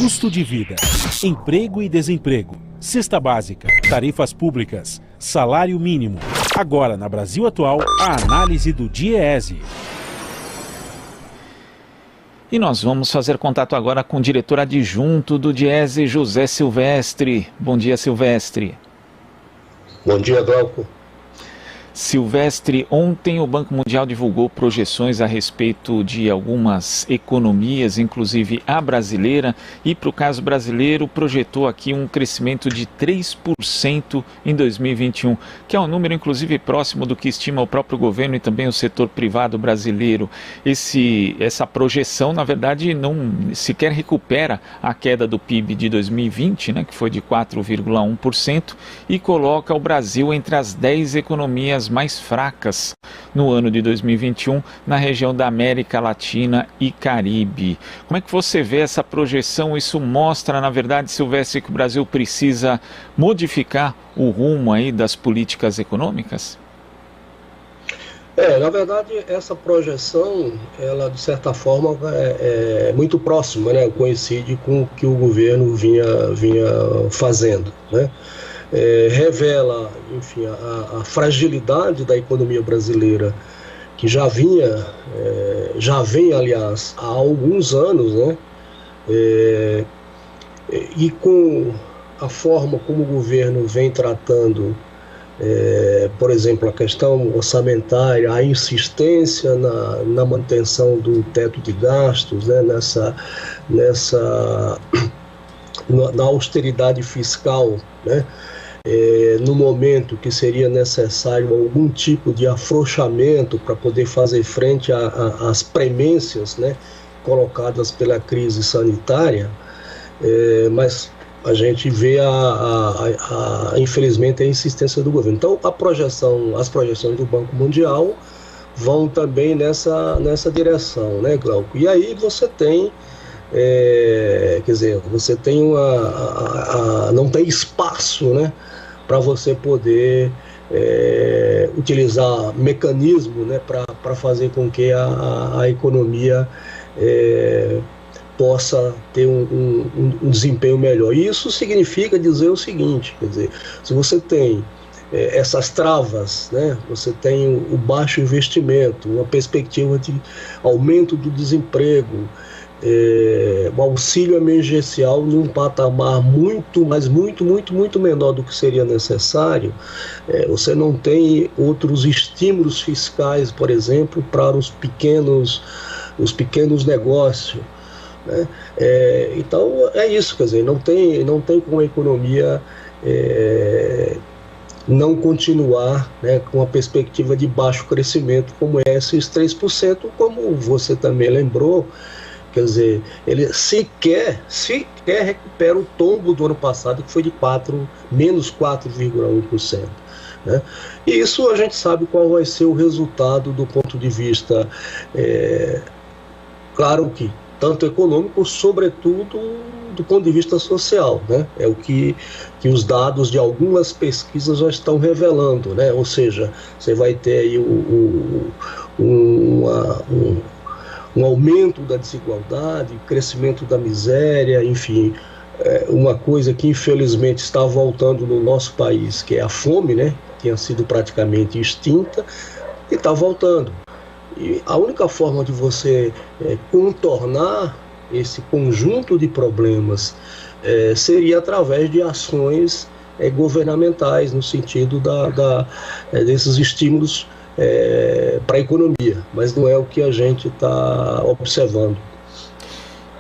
custo de vida, emprego e desemprego, cesta básica, tarifas públicas, salário mínimo. Agora, na Brasil Atual, a análise do DIEESE. E nós vamos fazer contato agora com o diretor adjunto do DIEESE, José Silvestre. Bom dia, Silvestre. Bom dia, Glauco. Silvestre, ontem o Banco Mundial divulgou projeções a respeito de algumas economias, inclusive a brasileira, e para o caso brasileiro projetou aqui um crescimento de 3% em 2021, que é um número inclusive próximo do que estima o próprio governo e também o setor privado brasileiro. Essa projeção, na verdade, não sequer recupera a queda do PIB de 2020, né, que foi de 4,1%, e coloca o Brasil entre as 10 economias mais fracas no ano de 2021 na região da América Latina e Caribe. Como é que você vê essa projeção? Isso mostra, na verdade, Silvestre, que o Brasil precisa modificar o rumo aí das políticas econômicas? Na verdade, essa projeção, ela de certa forma é muito próxima, né? Coincide com o que o governo vinha fazendo, né? Revela, enfim, a fragilidade da economia brasileira, que já vem, aliás, há alguns anos, né? E com a forma como o governo vem tratando, por exemplo, a questão orçamentária, a insistência na manutenção do teto de gastos, né? Na austeridade fiscal, né? No momento que seria necessário algum tipo de afrouxamento para poder fazer frente às premências, né, colocadas pela crise sanitária, mas a gente vê infelizmente a insistência do governo. Então as projeções do Banco Mundial vão também nessa direção, né, Glauco? E aí você tem você tem não tem espaço, né, para você poder utilizar mecanismo, né, para fazer com que a economia possa ter um desempenho melhor. E isso significa dizer o seguinte, quer dizer, se você tem essas travas, né, você tem o baixo investimento, uma perspectiva de aumento do desemprego, o auxílio emergencial num patamar muito menor do que seria necessário, você não tem outros estímulos fiscais, por exemplo, para os pequenos negócios, né? Então é isso, quer dizer, não tem como a economia não continuar, né, com a perspectiva de baixo crescimento como é esses 3%, como você também lembrou. Quer dizer, ele sequer recupera o tombo do ano passado, que foi de menos 4,1%. Né? E isso a gente sabe qual vai ser o resultado do ponto de vista, claro que tanto econômico, sobretudo do ponto de vista social, né? É o que os dados de algumas pesquisas já estão revelando, né? Ou seja, você vai ter aí um aumento da desigualdade, crescimento da miséria, enfim, uma coisa que infelizmente está voltando no nosso país, que é a fome, né? Tinha sido praticamente extinta e está voltando. E a única forma de você contornar esse conjunto de problemas seria através de ações governamentais, no sentido desses estímulos para a economia, mas não é o que a gente está observando.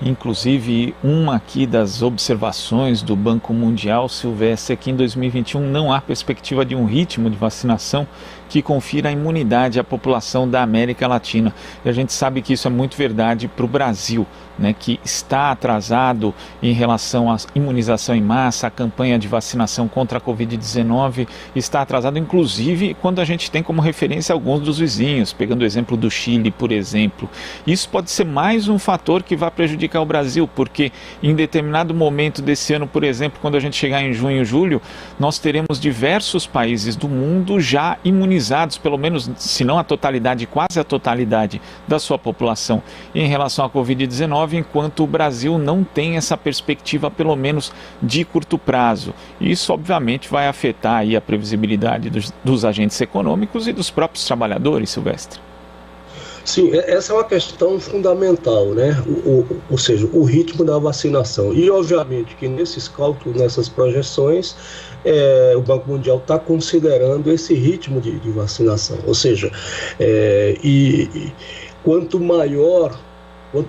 Inclusive, uma aqui das observações do Banco Mundial, Silvestre, é que em 2021 não há perspectiva de um ritmo de vacinação que confira a imunidade à população da América Latina. E a gente sabe que isso é muito verdade para o Brasil, né, que está atrasado em relação à imunização em massa, a campanha de vacinação contra a Covid-19 está atrasado, inclusive quando a gente tem como referência alguns dos vizinhos, pegando o exemplo do Chile, por exemplo. Isso pode ser mais um fator que vai prejudicar prejudicar o Brasil, porque em determinado momento desse ano, por exemplo, quando a gente chegar em junho, julho, nós teremos diversos países do mundo já imunizados, pelo menos, se não a totalidade, quase a totalidade da sua população em relação à Covid-19, enquanto o Brasil não tem essa perspectiva, pelo menos de curto prazo. Isso, obviamente, vai afetar aí a previsibilidade dos agentes econômicos e dos próprios trabalhadores, Silvestre. Sim, essa é uma questão fundamental, né? Ou seja, o ritmo da vacinação. E, obviamente, que nesses cálculos, nessas projeções, o Banco Mundial está considerando esse ritmo de vacinação. Ou seja, quanto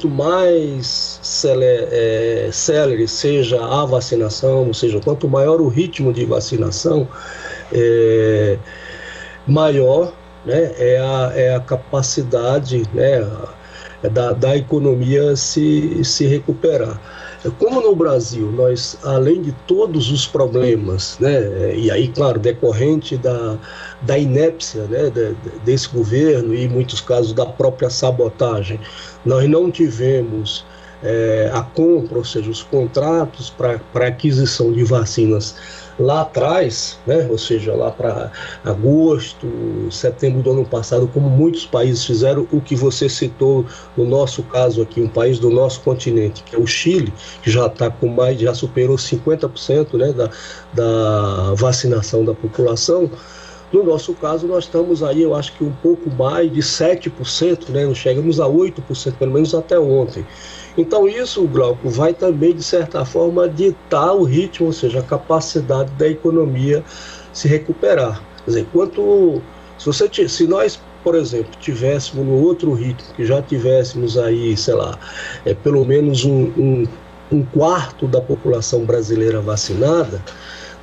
mais célere seja a vacinação, ou seja, quanto maior o ritmo de vacinação, maior, né, é a capacidade, né, da economia se recuperar. Como no Brasil, nós, além de todos os problemas, né, e aí, claro, decorrente da inépcia, né, desse governo e, em muitos casos, da própria sabotagem, nós não tivemos a compra, ou seja, os contratos para aquisição de vacinas lá atrás, né, ou seja, lá para agosto, setembro do ano passado, como muitos países fizeram, o que você citou no nosso caso aqui, um país do nosso continente, que é o Chile, que já está já superou 50%, né, da vacinação da população. No nosso caso, nós estamos aí, eu acho que um pouco mais de 7%, né, nós chegamos a 8%, pelo menos até ontem. Então isso, Glauco, vai também, de certa forma, ditar o ritmo, ou seja, a capacidade da economia se recuperar. Quer dizer, se nós, por exemplo, tivéssemos no outro ritmo, que já tivéssemos aí, sei lá, pelo menos um quarto da população brasileira vacinada,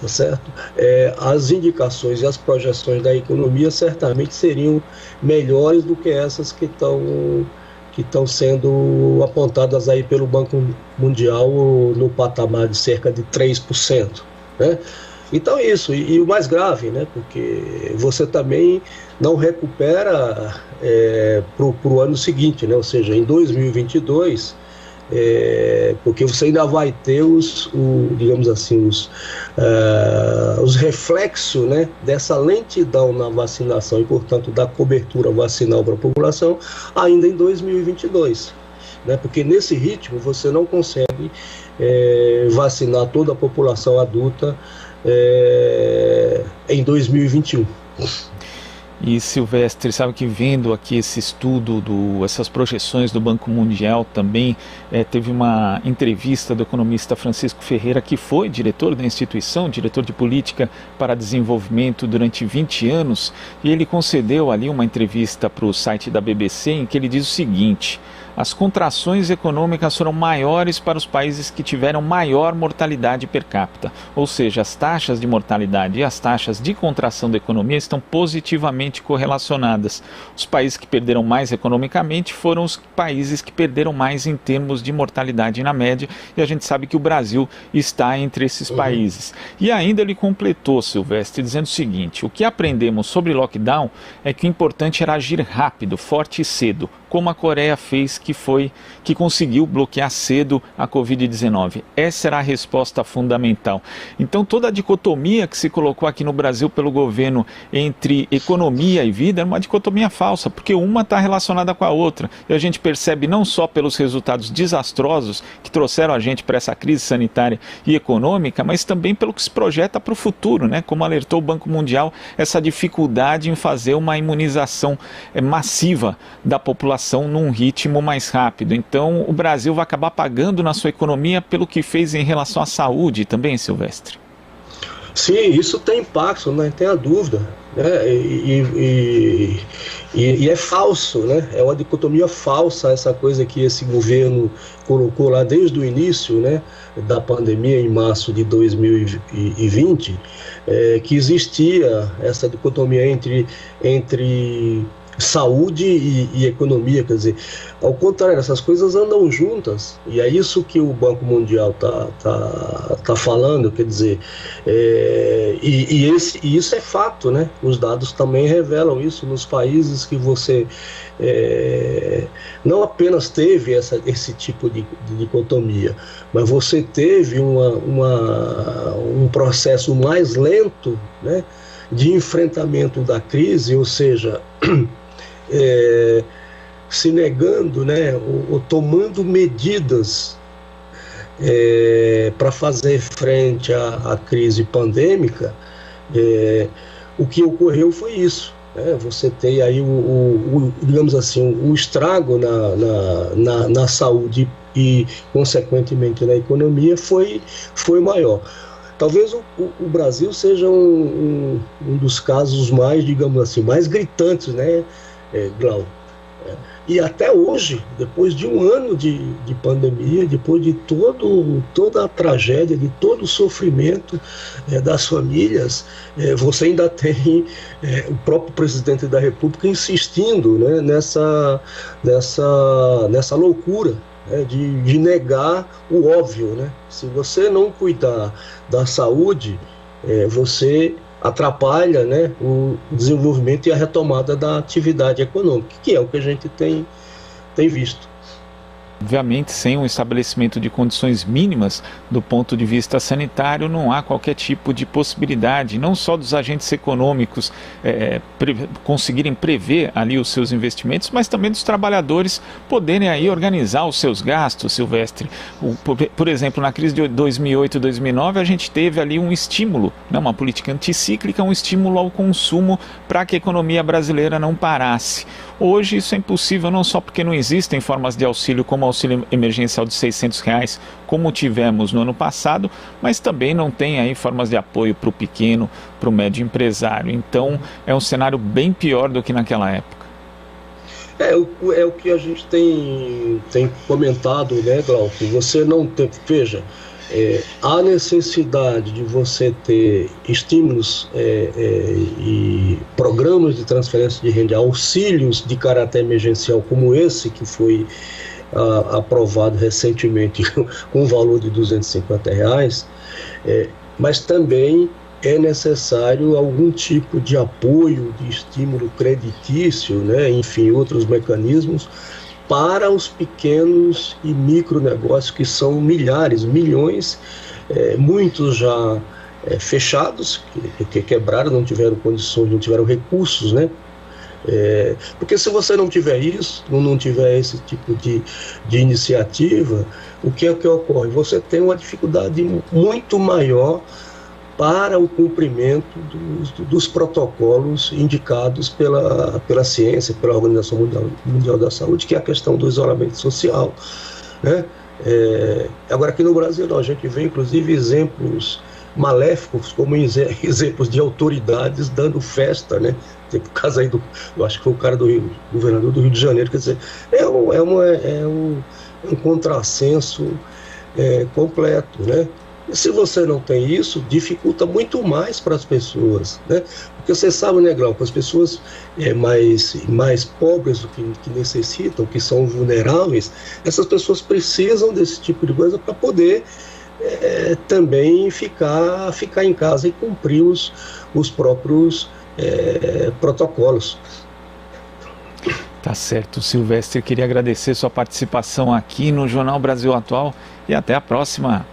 tá certo? As indicações e as projeções da economia certamente seriam melhores do que essas que estão sendo apontadas aí pelo Banco Mundial no patamar de cerca de 3%, né? Então é isso, e o mais grave, né? Porque você também não recupera para o ano seguinte, né? Ou seja, em 2022, porque você ainda vai ter digamos assim, os reflexos, né, dessa lentidão na vacinação e, portanto, da cobertura vacinal para a população ainda em 2022, né, porque nesse ritmo você não consegue vacinar toda a população adulta em 2021. E, Silvestre, sabe que vendo aqui esse estudo, essas projeções do Banco Mundial também, teve uma entrevista do economista Francisco Ferreira, que foi diretor da instituição, diretor de política para desenvolvimento durante 20 anos, e ele concedeu ali uma entrevista para o site da BBC, em que ele diz o seguinte: as contrações econômicas foram maiores para os países que tiveram maior mortalidade per capita, ou seja, as taxas de mortalidade e as taxas de contração da economia estão positivamente correlacionadas. Os países que perderam mais economicamente foram os países que perderam mais em termos de mortalidade na média, e a gente sabe que o Brasil está entre esses países. E ainda ele completou, Silvestre, dizendo o seguinte: o que aprendemos sobre lockdown é que o importante era agir rápido, forte e cedo, como a Coreia fez, que conseguiu bloquear cedo a Covid-19. Essa era a resposta fundamental. Então, toda a dicotomia que se colocou aqui no Brasil pelo governo entre economia e vida é uma dicotomia falsa, porque uma está relacionada com a outra. E a gente percebe não só pelos resultados desastrosos que trouxeram a gente para essa crise sanitária e econômica, mas também pelo que se projeta para o futuro, né? Como alertou o Banco Mundial, essa dificuldade em fazer uma imunização massiva da população num ritmo mais rápido. Então o Brasil vai acabar pagando na sua economia pelo que fez em relação à saúde também, Silvestre. Sim, isso tem impacto, não tem a dúvida, né? E é falso, né? É uma dicotomia falsa essa coisa que esse governo colocou lá desde o início, né, da pandemia, em março de 2020, que existia essa dicotomia entre saúde e economia, quer dizer, ao contrário, essas coisas andam juntas, e é isso que o Banco Mundial tá falando, quer dizer, e isso é fato, né? Os dados também revelam isso nos países que você não apenas teve esse tipo de dicotomia, mas você teve um processo mais lento, né, de enfrentamento da crise, ou seja, se negando, né, ou tomando medidas para fazer frente à crise pandêmica. O que ocorreu foi isso. Você tem aí digamos assim, o estrago na saúde e, consequentemente, na economia foi maior. Talvez o Brasil seja um dos casos mais, digamos assim, mais gritantes, né, Glauco? E até hoje, depois de um ano de pandemia, depois de toda a tragédia, de todo o sofrimento das famílias, você ainda tem o próprio presidente da República insistindo, né, nessa loucura, né, de negar o óbvio, né? Se você não cuidar da saúde, você atrapalha, né, o desenvolvimento e a retomada da atividade econômica, que é o que a gente tem visto. Obviamente, sem um estabelecimento de condições mínimas do ponto de vista sanitário, não há qualquer tipo de possibilidade, não só dos agentes econômicos conseguirem prever ali os seus investimentos, mas também dos trabalhadores poderem aí organizar os seus gastos, Silvestre. Por exemplo, na crise de 2008 e 2009, a gente teve ali um estímulo, né, uma política anticíclica, um estímulo ao consumo para que a economia brasileira não parasse. Hoje isso é impossível, não só porque não existem formas de auxílio como o auxílio emergencial de R$600, como tivemos no ano passado, mas também não tem aí formas de apoio para o pequeno, para o médio empresário. Então é um cenário bem pior do que naquela época. É o que a gente tem comentado, né, Glauco? Você não tem... Veja, há necessidade de você ter estímulos e programas de transferência de renda, auxílios de caráter emergencial como esse que foi aprovado recentemente com o valor de R$250, mas também é necessário algum tipo de apoio, de estímulo creditício, né, enfim, outros mecanismos para os pequenos e micronegócios, que são milhares, milhões, muitos já fechados, que quebraram, não tiveram condições, não tiveram recursos, né? Porque se você não tiver isso, não tiver esse tipo de iniciativa, o que é que ocorre? Você tem uma dificuldade muito maior para o cumprimento dos protocolos indicados pela ciência, pela Organização Mundial da Saúde, que é a questão do isolamento social, né? Agora, aqui no Brasil, não, a gente vê inclusive exemplos maléficos, como exemplos de autoridades dando festa, né? Tem o caso aí eu acho que foi o cara governador do Rio de Janeiro, quer dizer, é um contrassenso completo, né? E se você não tem isso, dificulta muito mais para as pessoas, né? Porque você sabe, né, Glauco, as pessoas mais pobres do que necessitam, que são vulneráveis, essas pessoas precisam desse tipo de coisa para poder também ficar em casa e cumprir os próprios protocolos. Tá certo, Silvestre, queria agradecer sua participação aqui no Jornal Brasil Atual e até a próxima.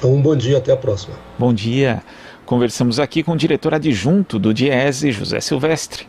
Um bom dia, até a próxima. Bom dia. Conversamos aqui com o diretor adjunto do DIEESE, José Silvestre.